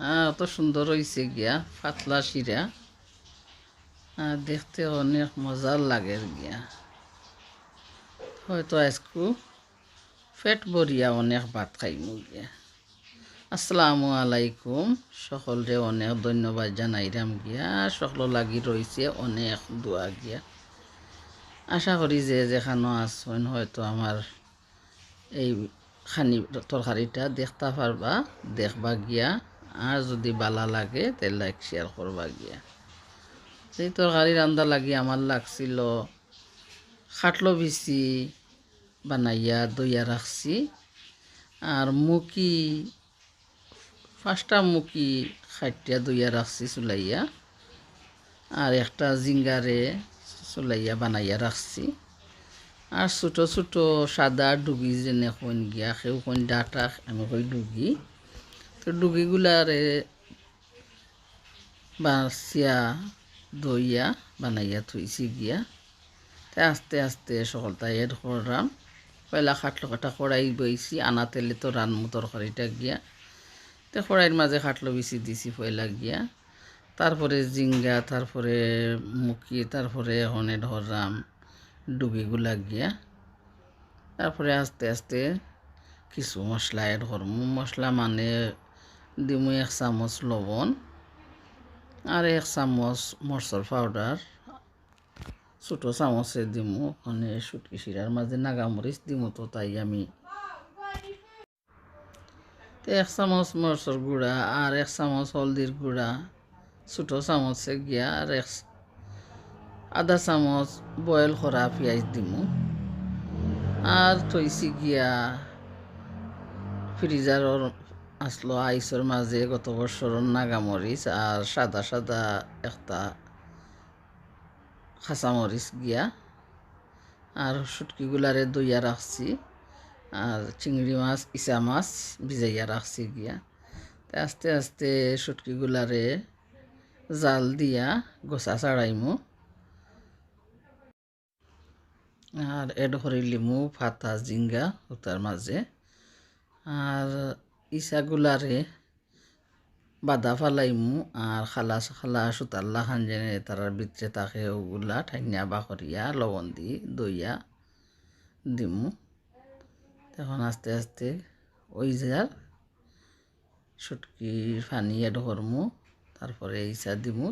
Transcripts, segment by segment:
অত সুন্দর হয়েছে গিয়া পাতলা শিরা। দেখতে অনেক মজার লাগে গিয়া। হয়তো আজকু পেট ভরিয়া অনেক ভাত খাইমু গিয়া। আসসালামু আলাইকুম, সকলরে অনেক ধন্যবাদ জানাইরাম গিয়া। সকল লাগি রয়েছে অনেক দোয়া গিয়া। আশা করি যে যেখানো আসেন হয়তো আমার এই খানি তরকারিটা দেখতে পারবা, দেখবা গিয়া। আর যদি বালা লাগে তে লাইক শেয়ার করবা গিয়া। এই তরকারি রান্দা লাগি আমার লাগছিল খাটলো বিচি বানাইয়া দইয়া রাখছি, আর মুখি 5টা মুখি খাটিয়া দইয়া রাখছি চুলাইয়া, আর একটা জিঙ্গারে চুলাইয়া বানাইয়া রাখছি। আর ছোটো ছোটো সাদা ডুগি যেনে কইন গিয়া, সেও কইন ডাটা, আমি কই ডুগি। তো ডুগিগুলারে বাছিয়া দইয়া বানাইয়া থইছি গিয়া। তে আস্তে আস্তে সকলটা এড করলাম। পয়লা খাটলো কাটা কড়াই বইছি, আনা তেলে তো রানমু তরকারিটা গিয়া। তো কড়াইয়ের মাঝে খাটলো বিচি দিছি পয়লা গিয়া, তারপরে জিঙ্গা, তারপরে মুখি, তারপরে এখন এড করলাম ডুগিগুলা গিয়া। তারপরে আস্তে আস্তে কিছু মশলা এড করমু। মশলা মানে দিমু 1 চামচ লবণ, আর 1 চামচ মরচর পাউডার, ছোটো চামচে দিমু মানে শুটকি শিরার মাঝে নাগামরিচ দিমু। তো তাই আমি 1 চামচ মরচর গুঁড়া আর 1 চামচ হলদির গুঁড়া ছোটো চামচে গিয়া, আর আধা চামচ বয়েল করা পেঁয়াজ দিমু। আর থইছি গিয়া ফ্রিজারর আসলো আইসর মাঝে গত বছরের নাগামরিচ আর সাদা সাদা একটা কাঁচামরিচ গিয়া। আর শুটকিগুলারে দইয়া রাখছি, আর চিংড়ি মাছ, ইচা মাছ ভিজাইয়া রাখছি গিয়া। আস্তে আস্তে শুটকিগুলারে জাল দিয়া গোসা ছাড়াইমু, আর এড করে লিমু ফাতা জিঙ্গা ওটার মাঝে। আর ইচাগুলারে বাদা ফালাইমু, আর খালা খালা সুতাল্লা খান যেনে তারার ভিতরে থাকে ওগুলা ঠাইনা বাকরিয়া লবণ দি দইয়া দিমু। তখন আস্তে আস্তে ওই যার শুটকির পানি এড করমু, তারপরে ইচা দিমু,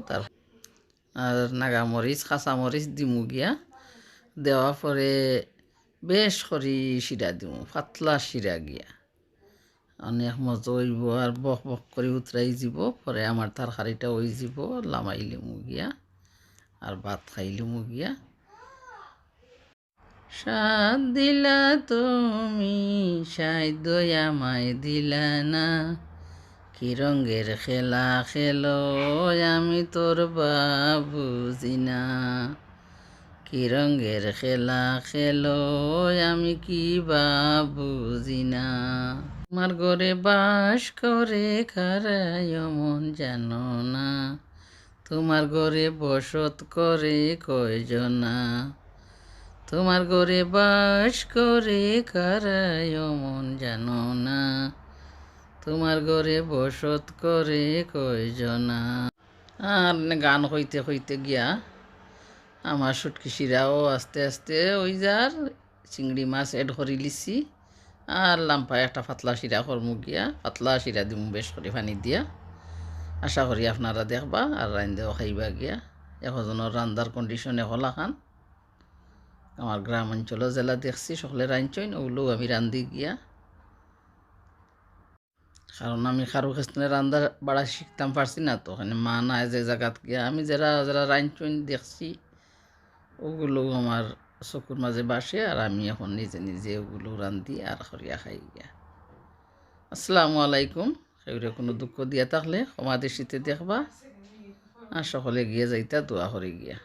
আর নাগামরিচ কাঁচামরিচ দিমু গিয়া। দেওয়া পরে বেশ করি শিরা দিমু, পাতলা শিরা গিয়া। অনেক মজা হইব, আর বক বক করে উতরাই যাব। পরে আমার তরকারিটা হয়ে যাব, লামাইলিমু গিয়া আর ভাত খাইলিমু গিয়া। সাদ দিলা তুমি সাধ্য আমায় দিলা না, কি রঙের খেলা খেলো আমি তোর বুঝি না, কি রঙের খেলা খেলো আমি কি বুঝি না। তোমার ঘরে বাস করে খারায় মন জানো না, তোমার ঘরে বসত করে কয়জনা, তোমার ঘরে বাস করে কারায় মন জানো না, তোমার ঘরে বসত করে কয়জনা। আর গান হইতে হইতে গিয়া আমার শুটকি শিরাও আস্তে আস্তে ওই যার চিংড়ি মাছ এড করে লিছি, আর লাম্পা একটা পাতলা শিরা করমু গিয়া। পাতলা শিরা দিমু বেশ করে পানি দিয়া। আশা করি আপনারা দেখবা আর রান্ধেও খাইবা গিয়া। এখজনের রান্দার কন্ডিশন হলা খান আমার গ্রাম অঞ্চল জেলা দেখছি সকলে রাঁধছেন, ওগুলোও আমি রান্ধি গিয়া। কারণ আমি কারো কাছে রান্না বাড়া শিখতাম পারছি না, তো ওখানে মা না যে জায়গাত গিয়া আমি যারা যারা রাঁধছেন দেখছি ওগুলো আমার চকুর মাঝে বাসে, আর আমি এখন নিজে নিজে ওগুলো রান্ধি আর করিয়া খাই গিয়া। আসসালামু আলাইকুম। সেগুলো কোনো দুঃখ দিয়া থাকলে ক্ষমা দৃষ্টিতে দেখবা, আর সকলে গিয়ে যাইতা দোয়া করে গিয়া।